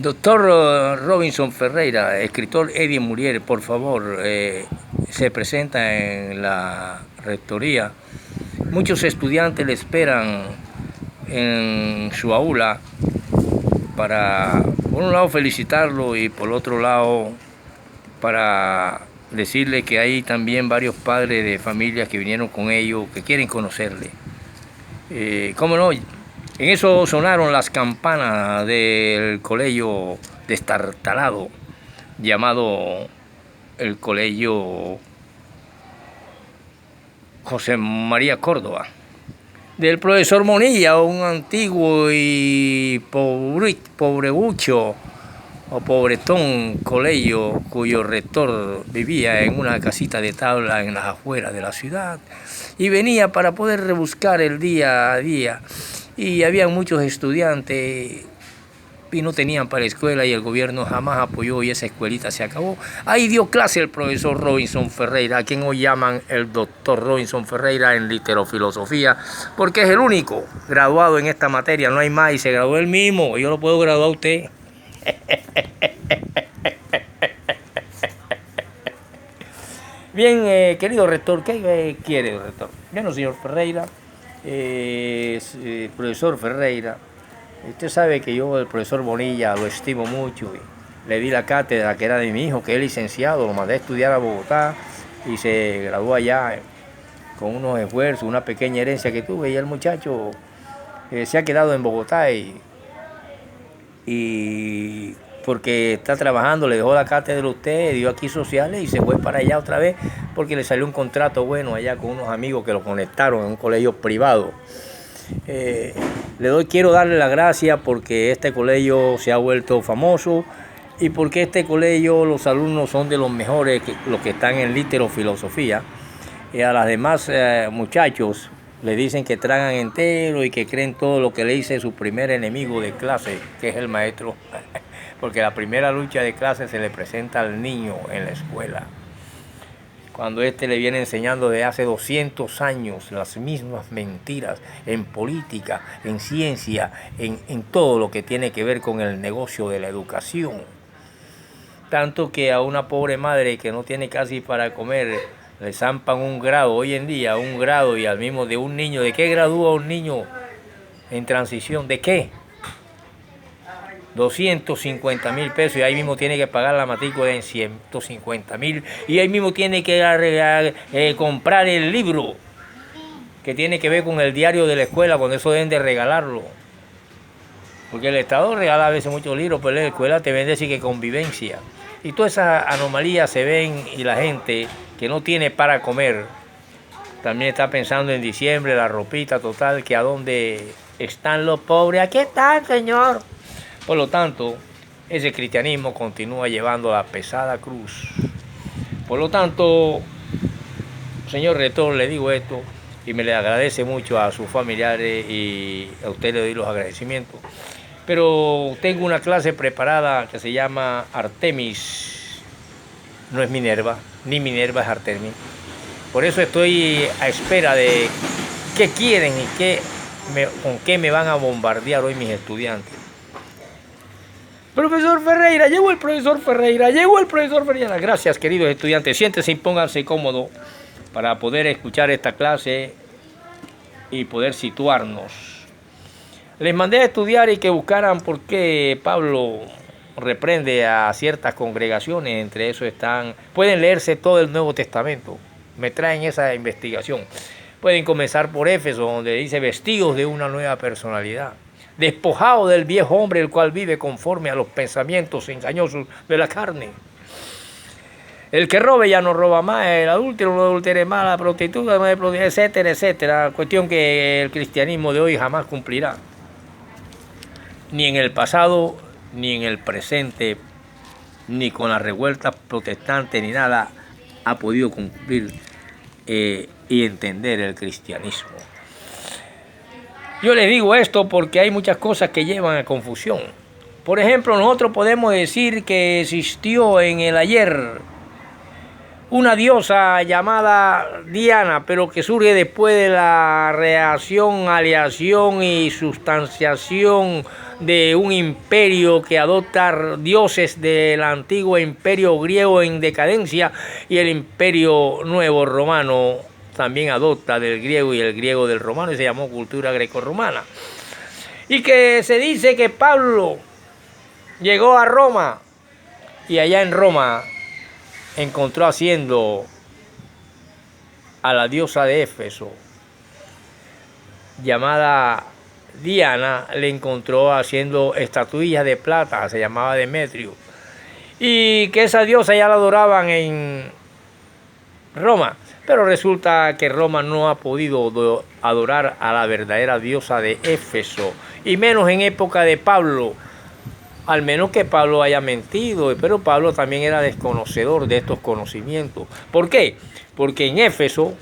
Doctor Robinson Ferreira, escritor Eddie Muriel, por favor, se presenta en la rectoría. Muchos estudiantes le esperan en su aula para, por un lado, felicitarlo y por otro lado, para decirle que hay también varios padres de familias que vinieron con ellos, que quieren conocerle. ¿Cómo no? En eso sonaron las campanas del colegio destartalado, llamado el Colegio José María Córdoba, del profesor Monilla, un antiguo y pobrebucho o pobretón colegio cuyo rector vivía en una casita de tabla en las afueras de la ciudad y venía para poder rebuscar el día a día. Y había muchos estudiantes y no tenían para la escuela y el gobierno jamás apoyó y esa escuelita se acabó. Ahí dio clase el profesor Robinson Ferreira, a quien hoy llaman el doctor Robinson Ferreira en literofilosofía, porque es el único graduado en esta materia, no hay más, y se graduó él mismo, yo lo puedo graduar a usted. Bien, querido rector, ¿qué quiere, rector? Bueno, señor Ferreira, profesor Ferreira, usted sabe que yo, el profesor Bonilla, lo estimo mucho y le di la cátedra que era de mi hijo, que es licenciado, lo mandé a estudiar a Bogotá y se graduó allá con unos esfuerzos, una pequeña herencia que tuve y el muchacho se ha quedado en Bogotá y porque está trabajando, le dejó la cátedra a usted, dio aquí sociales y se fue para allá otra vez porque le salió un contrato bueno allá con unos amigos que lo conectaron en un colegio privado. Quiero darle las gracias porque este colegio se ha vuelto famoso y porque este colegio los alumnos son de los mejores, los que están en literofilosofía. A los demás muchachos le dicen que tragan entero y que creen todo lo que le dice su primer enemigo de clase, que es el maestro. Porque la primera lucha de clase se le presenta al niño en la escuela. Cuando éste le viene enseñando de hace 200 años las mismas mentiras en política, en ciencia, en todo lo que tiene que ver con el negocio de la educación. Tanto que a una pobre madre que no tiene casi para comer, le zampan un grado, hoy en día un grado y al mismo de un niño. ¿De qué gradúa un niño en transición? ¿De qué? 250.000 pesos y ahí mismo tiene que pagar la matrícula en 150.000 y ahí mismo tiene que comprar el libro que tiene que ver con el diario de la escuela, cuando eso deben de regalarlo. Porque el Estado regala a veces muchos libros, pero la escuela te vende así que convivencia. Y todas esas anomalías se ven y la gente que no tiene para comer también está pensando en diciembre, la ropita total, que a dónde están los pobres. Aquí están, señor. Por lo tanto, ese cristianismo continúa llevando la pesada cruz. Por lo tanto, señor rector, le digo esto y me le agradece mucho a sus familiares y a usted le doy los agradecimientos. Pero tengo una clase preparada que se llama Artemis. No es Minerva, ni Minerva es Artemis. Por eso estoy a espera de qué quieren y con qué me van a bombardear hoy mis estudiantes. Profesor Ferreira, llegó el profesor Ferreira, llegó el profesor Ferreira. Gracias, queridos estudiantes. Siéntense y pónganse cómodos para poder escuchar esta clase y poder situarnos. Les mandé a estudiar y que buscaran por qué Pablo reprende a ciertas congregaciones. Entre eso pueden leerse todo el Nuevo Testamento. Me traen esa investigación. Pueden comenzar por Éfeso, donde dice vestidos de una nueva personalidad. Despojado del viejo hombre, el cual vive conforme a los pensamientos engañosos de la carne. El que robe ya no roba más, el adúltero no adultere más, la prostituta no es prostituta, etcétera, etcétera. Cuestión que el cristianismo de hoy jamás cumplirá. Ni en el pasado, ni en el presente, ni con las revueltas protestantes, ni nada ha podido cumplir y entender el cristianismo. Yo les digo esto porque hay muchas cosas que llevan a confusión. Por ejemplo, nosotros podemos decir que existió en el ayer una diosa llamada Diana, pero que surge después de la reacción, aleación y sustanciación de un imperio que adopta dioses del antiguo imperio griego en decadencia, y el imperio nuevo romano también adopta del griego y el griego del romano, y se llamó cultura grecorromana. Y que se dice que Pablo llegó a Roma y allá en Roma encontró haciendo a la diosa de Éfeso, llamada Diana, le encontró haciendo estatuillas de plata, se llamaba Demetrio, y que esa diosa ya la adoraban en Roma, pero resulta que Roma no ha podido adorar a la verdadera diosa de Éfeso, y menos en época de Pablo, al menos que Pablo haya mentido, pero Pablo también era desconocedor de estos conocimientos. ¿Por qué? Porque en Éfeso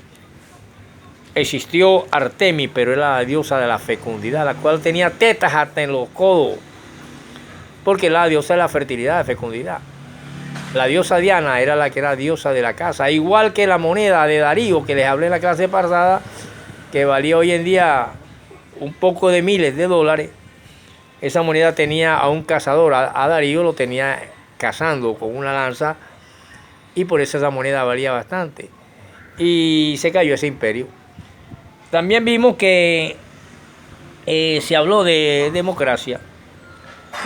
existió Artemis, pero era la diosa de la fecundidad, la cual tenía tetas hasta en los codos, porque la diosa de la fertilidad, de fecundidad. La diosa Diana era la que era diosa de la casa, igual que la moneda de Darío, que les hablé en la clase pasada, que valía hoy en día un poco de miles de dólares. Esa moneda tenía a un cazador, a Darío lo tenía cazando con una lanza, y por eso esa moneda valía bastante. Y se cayó ese imperio. También vimos que se habló de democracia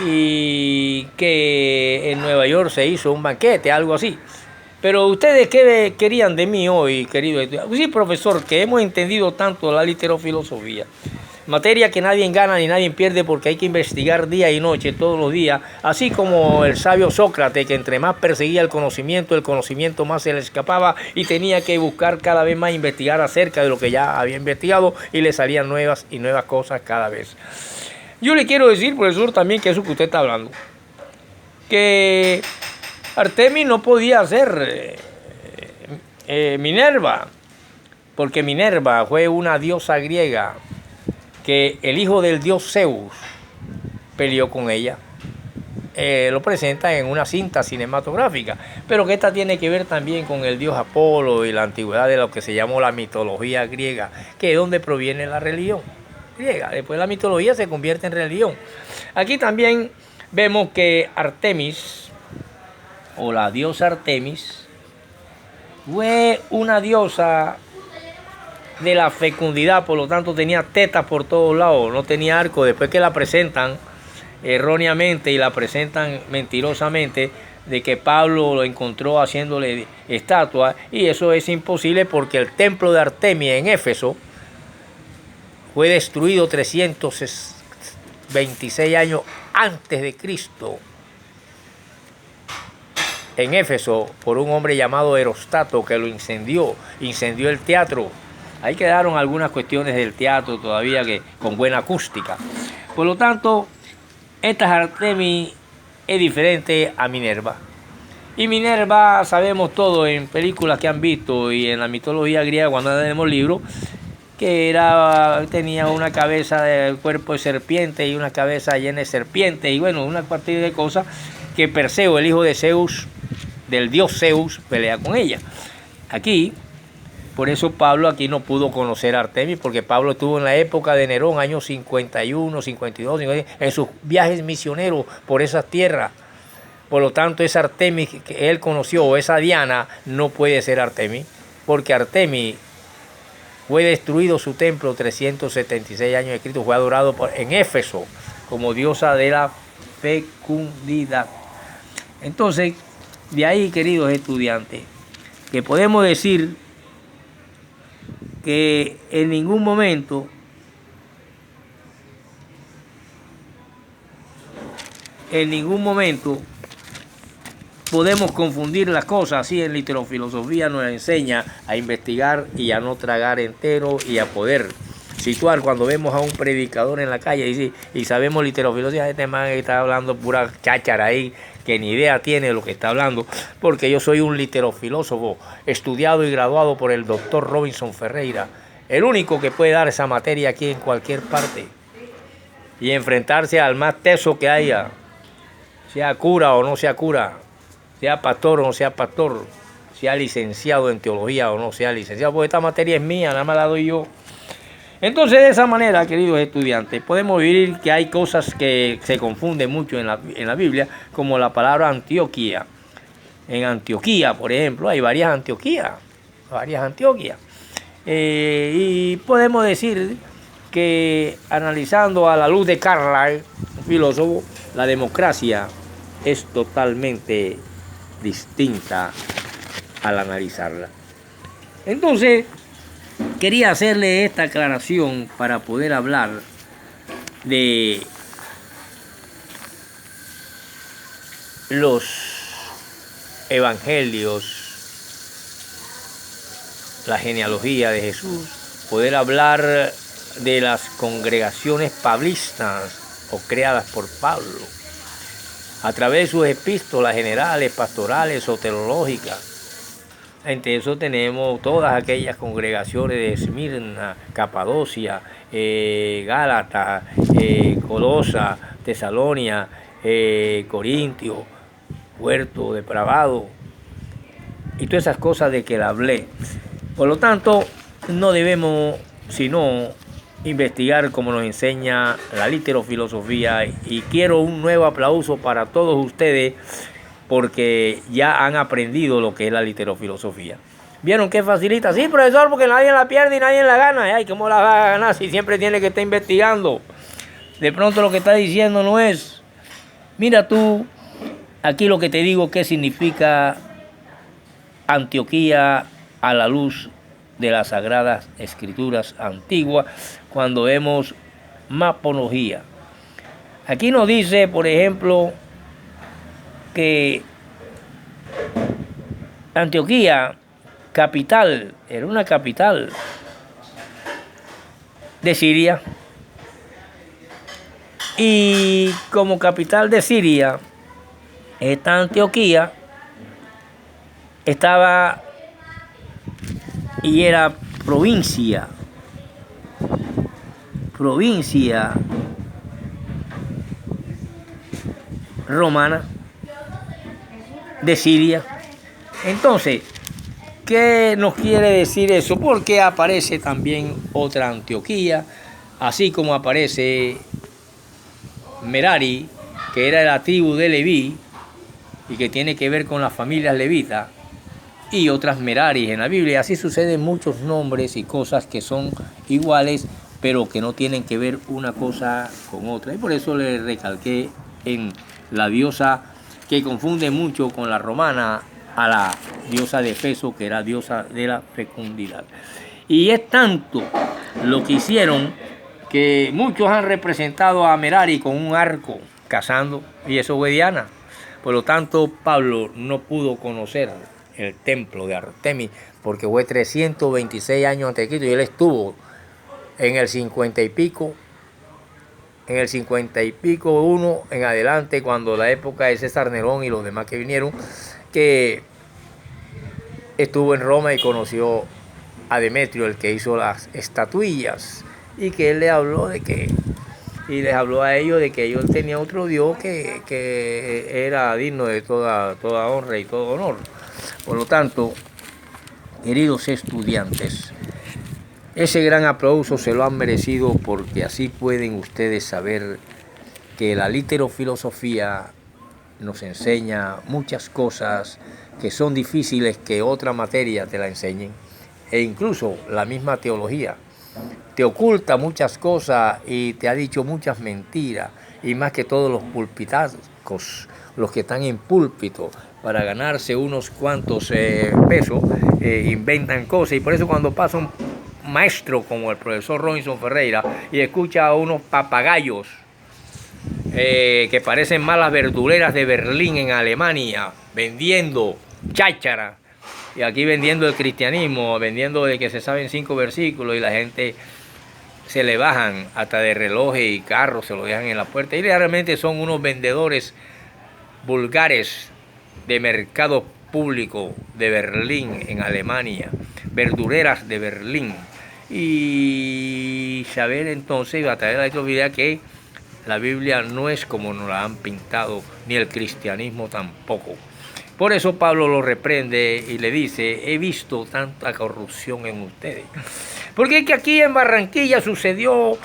y que en Nueva York se hizo un banquete, algo así. Pero ustedes, ¿qué querían de mí hoy, querido estudiante? Sí, profesor, que hemos entendido tanto la literofilosofía, materia que nadie gana ni nadie pierde, porque hay que investigar día y noche, todos los días, así como el sabio Sócrates, que entre más perseguía el conocimiento más se le escapaba, y tenía que buscar cada vez más, investigar acerca de lo que ya había investigado, y le salían nuevas y nuevas cosas cada vez. Yo le quiero decir, profesor, también que eso que usted está hablando, que Artemis no podía ser Minerva, porque Minerva fue una diosa griega que el hijo del dios Zeus peleó con ella. Lo presenta en una cinta cinematográfica, pero que esta tiene que ver también con el dios Apolo y la antigüedad de lo que se llamó la mitología griega, que es donde proviene la religión griega. Después la mitología se convierte en religión. Aquí también vemos que Artemis, o la diosa Artemis, fue una diosa de la fecundidad, por lo tanto tenía tetas por todos lados, no tenía arco. Después que la presentan erróneamente y la presentan mentirosamente, de que Pablo lo encontró haciéndole estatua, y eso es imposible, porque el templo de Artemis en Éfeso fue destruido 326 años antes de Cristo en Éfeso por un hombre llamado Erostato, que lo incendió el teatro. Ahí quedaron algunas cuestiones del teatro todavía que con buena acústica. Por lo tanto, esta Artemis es diferente a Minerva. Y Minerva, sabemos todo en películas que han visto y en la mitología griega cuando tenemos libros, que tenía una cabeza de cuerpo de serpiente y una cabeza llena de serpiente, y bueno, una partida de cosas que Perseo, el hijo de Zeus, del dios Zeus, pelea con ella. Aquí, por eso Pablo aquí no pudo conocer a Artemis, porque Pablo estuvo en la época de Nerón, años 51, 52, 52, en sus viajes misioneros por esas tierras. Por lo tanto, esa Artemis que él conoció, o esa Diana, no puede ser Artemis, porque Artemis fue destruido su templo 376 años de Cristo, fue adorado en Éfeso como diosa de la fecundidad. Entonces, de ahí, queridos estudiantes, que podemos decir que en ningún momento podemos confundir las cosas. Así en literofilosofía nos enseña a investigar y a no tragar entero, y a poder situar cuando vemos a un predicador en la calle y sabemos literofilosofía, este man está hablando pura cháchara ahí, que ni idea tiene de lo que está hablando, porque yo soy un literofilósofo estudiado y graduado por el doctor Robinson Ferreira, el único que puede dar esa materia aquí en cualquier parte y enfrentarse al más teso que haya, sea cura o no sea cura, sea pastor o no sea pastor, sea licenciado en teología o no sea licenciado, porque esta materia es mía, nada más la doy yo. Entonces, de esa manera, queridos estudiantes, podemos ver que hay cosas que se confunden mucho en la Biblia, como la palabra Antioquía. En Antioquía, por ejemplo, hay varias Antioquías. Y podemos decir que, analizando a la luz de Carlyle, un filósofo, la democracia es totalmente distinta al analizarla. Entonces, quería hacerle esta aclaración para poder hablar de los evangelios, la genealogía de Jesús, poder hablar de las congregaciones pablistas o creadas por Pablo, a través de sus epístolas generales, pastorales o teológicas. Entre eso tenemos todas aquellas congregaciones de Esmirna, Capadocia, Gálata, Colosa, Tesalonia, Corintio, Puerto Depravado y todas esas cosas de que le hablé. Por lo tanto, no debemos sino investigar como nos enseña la literofilosofía, y quiero un nuevo aplauso para todos ustedes porque ya han aprendido lo que es la literofilosofía. ¿Vieron qué facilita? Sí, profesor, porque nadie la pierde y nadie la gana. Ay, ¿cómo la va a ganar si siempre tiene que estar investigando? De pronto lo que está diciendo no es, mira tú, aquí lo que te digo qué significa Antioquía a la luz de las Sagradas Escrituras antiguas, cuando vemos maponología. Aquí nos dice, por ejemplo, que Antioquía, capital, era una capital de Siria, y como capital de Siria, esta Antioquía estaba y era provincia romana de Siria. Entonces, ¿qué nos quiere decir eso? Porque aparece también otra Antioquía, así como aparece Merari, que era de la tribu de Leví y que tiene que ver con las familias levitas, y otras Meraris en la Biblia. Así suceden muchos nombres y cosas que son iguales, pero que no tienen que ver una cosa con otra. Y por eso le recalqué en la diosa, que confunde mucho con la romana, a la diosa de Efeso, que era diosa de la fecundidad. Y es tanto lo que hicieron que muchos han representado a Merari con un arco cazando, y eso fue Diana. Por lo tanto, Pablo no pudo conocer el templo de Artemis porque fue 326 años antes de Cristo, y él estuvo en el 50 y pico, uno en adelante, cuando la época de César Nerón y los demás que vinieron, que estuvo en Roma y conoció a Demetrio, el que hizo las estatuillas, y que él le habló de que, y les habló a ellos de que ellos tenían otro Dios que era digno de toda honra y todo honor. Por lo tanto, queridos estudiantes, ese gran aplauso se lo han merecido, porque así pueden ustedes saber que la literofilosofía nos enseña muchas cosas que son difíciles que otra materia te la enseñen, e incluso la misma teología te oculta muchas cosas y te ha dicho muchas mentiras, y más que todos los pulpitacos, los que están en púlpito para ganarse unos cuantos pesos, inventan cosas. Y por eso cuando pasa un maestro como el profesor Robinson Ferreira y escucha a unos papagayos que parecen más las verduleras de Berlín en Alemania, vendiendo cháchara, y aquí vendiendo el cristianismo, vendiendo de que se saben 5 versículos, y la gente se le bajan hasta de relojes y carros, se lo dejan en la puerta, y realmente son unos vendedores vulgares de mercado público de Berlín en Alemania, verduleras de Berlín. Y saber entonces, a través de la literofilosofía, que la Biblia no es como nos la han pintado, ni el cristianismo tampoco. Por eso Pablo lo reprende y le dice, he visto tanta corrupción en ustedes. Porque es que aquí en Barranquilla sucedió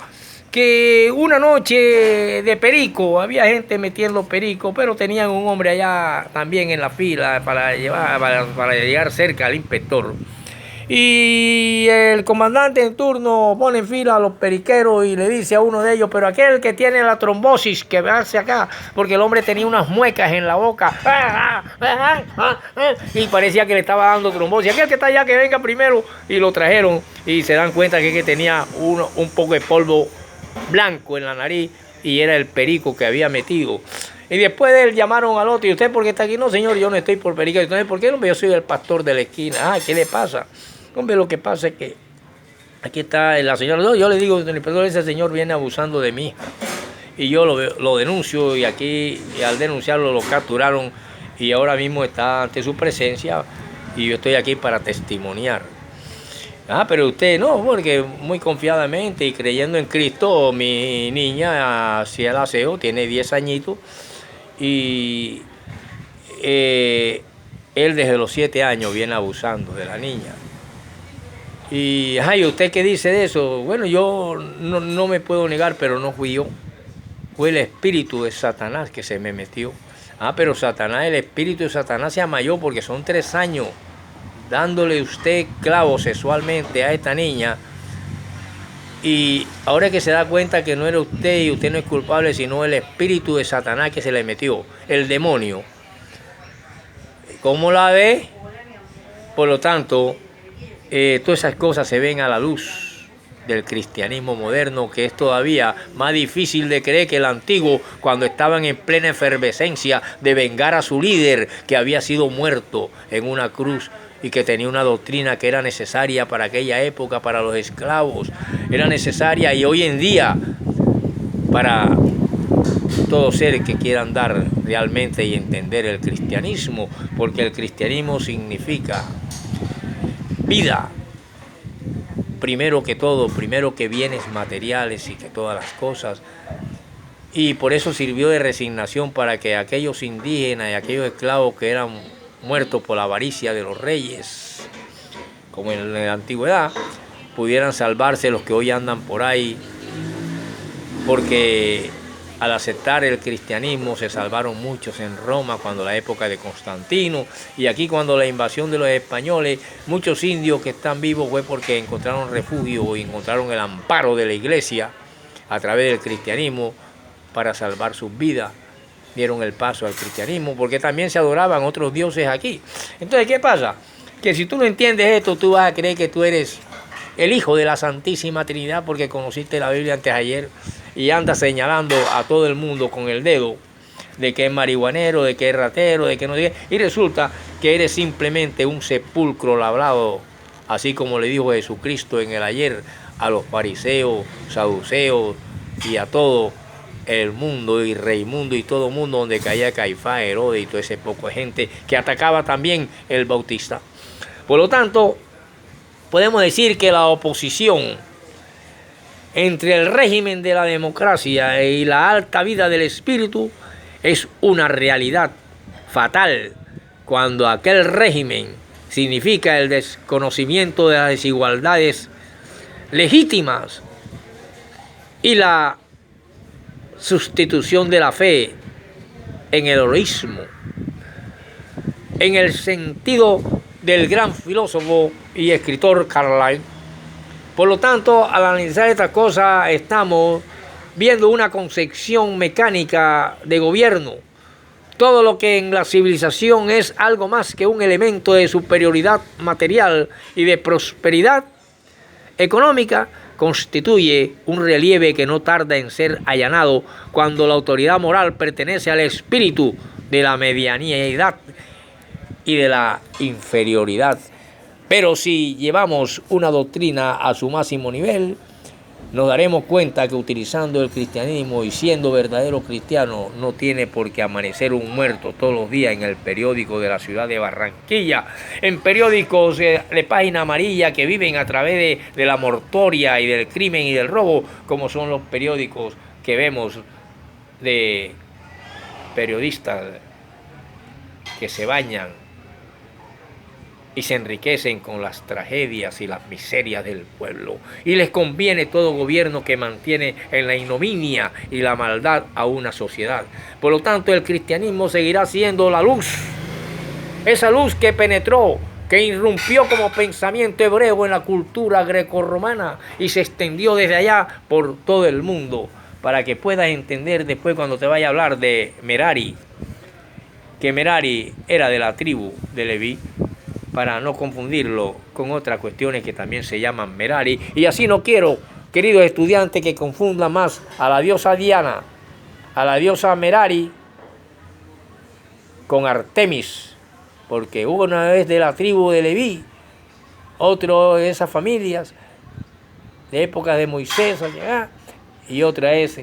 que una noche de perico, había gente metiendo perico, pero tenían un hombre allá también en la fila para llegar cerca al inspector. Y el comandante en turno pone en fila a los periqueros y le dice a uno de ellos, pero aquel que tiene la trombosis, que hace acá, porque el hombre tenía unas muecas en la boca, y parecía que le estaba dando trombosis. Aquel que está allá, que venga primero, y lo trajeron, y se dan cuenta que tenía un poco de polvo blanco en la nariz, y era el perico que había metido. Y después de él llamaron al otro, ¿y usted por qué está aquí? No, señor, yo no estoy por perico. Entonces, ¿por qué no? Yo soy el pastor de la esquina. Ah, ¿qué le pasa? Hombre, lo que pasa es que aquí está la señora. No, yo le digo, perdón, ese señor viene abusando de mi hija. Y yo lo denuncio, y aquí, y al denunciarlo, lo capturaron, y ahora mismo está ante su presencia, y yo estoy aquí para testimoniar. Ah, pero usted no, porque muy confiadamente y creyendo en Cristo, mi niña hacía el aseo, tiene 10 añitos, y él desde los 7 años viene abusando de la niña. Y, ay, ¿usted qué dice de eso? Bueno, yo no me puedo negar, pero no fui yo. Fue el espíritu de Satanás que se me metió. Ah, pero Satanás, el espíritu de Satanás se amayó porque son 3 años dándole usted clavo sexualmente a esta niña. Y ahora que se da cuenta que no era usted y usted no es culpable, sino el espíritu de Satanás que se le metió, el demonio. ¿Cómo la ve? Por lo tanto, todas esas cosas se ven a la luz del cristianismo moderno, que es todavía más difícil de creer que el antiguo, cuando estaban en plena efervescencia de vengar a su líder, que había sido muerto en una cruz y que tenía una doctrina que era necesaria para aquella época, para los esclavos, era necesaria, y hoy en día para todo ser que quiera andar realmente y entender el cristianismo, porque el cristianismo significa vida, primero que todo, primero que bienes materiales y que todas las cosas. Y por eso sirvió de resignación para que aquellos indígenas y aquellos esclavos que eran muertos por la avaricia de los reyes, como en la antigüedad, pudieran salvarse los que hoy andan por ahí, porque al aceptar el cristianismo se salvaron muchos en Roma cuando la época de Constantino, y aquí cuando la invasión de los españoles, muchos indios que están vivos fue porque encontraron refugio y encontraron el amparo de la iglesia a través del cristianismo para salvar sus vidas. Dieron el paso al cristianismo porque también se adoraban otros dioses aquí. Entonces, ¿qué pasa? Que si tú no entiendes esto, tú vas a creer que tú eres el hijo de la Santísima Trinidad porque conociste la Biblia antes de ayer y andas señalando a todo el mundo con el dedo de que es marihuanero, de que es ratero, de que no sé qué, y resulta que eres simplemente un sepulcro labrado, así como le dijo Jesucristo en el ayer a los fariseos, saduceos y a todo el mundo y Reimundo y todo mundo donde caía Caifás, Herodes y todo ese poco de gente que atacaba también el Bautista. Por lo tanto, podemos decir que la oposición entre el régimen de la democracia y la alta vida del espíritu es una realidad fatal cuando aquel régimen significa el desconocimiento de las desigualdades legítimas y la sustitución de la fe en el heroísmo, en el sentido del gran filósofo y escritor Carlyle. Por lo tanto, al analizar esta cosa, estamos viendo una concepción mecánica de gobierno. Todo lo que en la civilización es algo más que un elemento de superioridad material y de prosperidad económica, constituye un relieve que no tarda en ser allanado cuando la autoridad moral pertenece al espíritu de la medianidad y de la inferioridad. Pero si llevamos una doctrina a su máximo nivel, nos daremos cuenta que utilizando el cristianismo y siendo verdadero cristiano no tiene por qué amanecer un muerto todos los días en el periódico de la ciudad de Barranquilla, en periódicos de página amarilla que viven a través de la mortoria y del crimen y del robo, como son los periódicos que vemos de periodistas que se bañan y se enriquecen con las tragedias y las miserias del pueblo. Y les conviene todo gobierno que mantiene en la ignominia y la maldad a una sociedad. Por lo tanto, el cristianismo seguirá siendo la luz. Esa luz que penetró, que irrumpió como pensamiento hebreo en la cultura grecorromana y se extendió desde allá por todo el mundo, para que puedas entender después cuando te vaya a hablar de Merari, que Merari era de la tribu de Leví, para no confundirlo con otras cuestiones que también se llaman Merari. Y así no quiero, queridos estudiantes, que confundan más a la diosa Diana, a la diosa Merari, con Artemis, porque una es de la tribu de Leví, otro de esas familias de épocas de Moisés, y otra es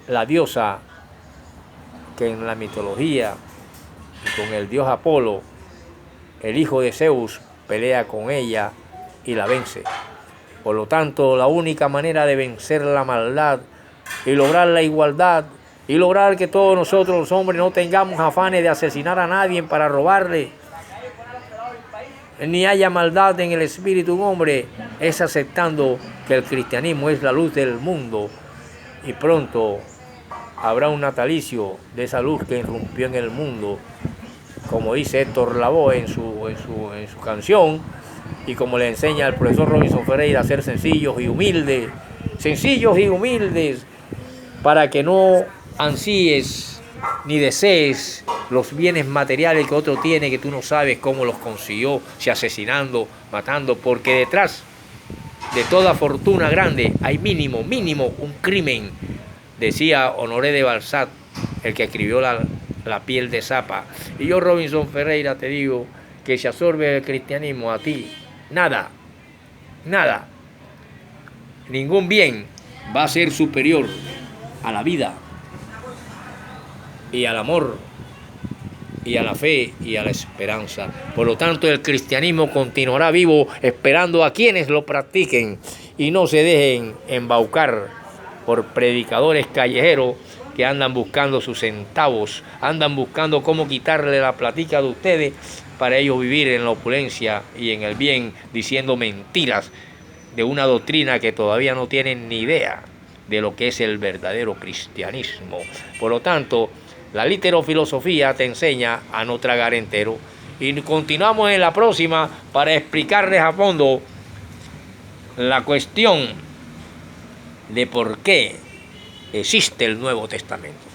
la diosa que en la mitología, con el dios Apolo, el hijo de Zeus, pelea con ella y la vence. Por lo tanto, la única manera de vencer la maldad y lograr la igualdad y lograr que todos nosotros los hombres no tengamos afanes de asesinar a nadie para robarle, ni haya maldad en el espíritu de un hombre, es aceptando que el cristianismo es la luz del mundo, y pronto habrá un natalicio de esa luz que irrumpió en el mundo, como dice Héctor Lavoe en su canción, y como le enseña el profesor Robinson Ferreira, a ser sencillos y humildes, para que no ansíes ni desees los bienes materiales que otro tiene, que tú no sabes cómo los consiguió, si asesinando, matando, porque detrás de toda fortuna grande hay mínimo un crimen, decía Honoré de Balzac, el que escribió la piel de Zapa. Y yo, Robinson Ferreira, te digo que si absorbe el cristianismo a ti, nada, ningún bien va a ser superior a la vida y al amor y a la fe y a la esperanza. Por lo tanto, el cristianismo continuará vivo, esperando a quienes lo practiquen y no se dejen embaucar por predicadores callejeros que andan buscando sus centavos, andan buscando cómo quitarle la platica de ustedes para ellos vivir en la opulencia y en el bien, diciendo mentiras de una doctrina que todavía no tienen ni idea de lo que es el verdadero cristianismo. Por lo tanto, la literofilosofía te enseña a no tragar entero. Y continuamos en la próxima para explicarles a fondo la cuestión de por qué existe el Nuevo Testamento.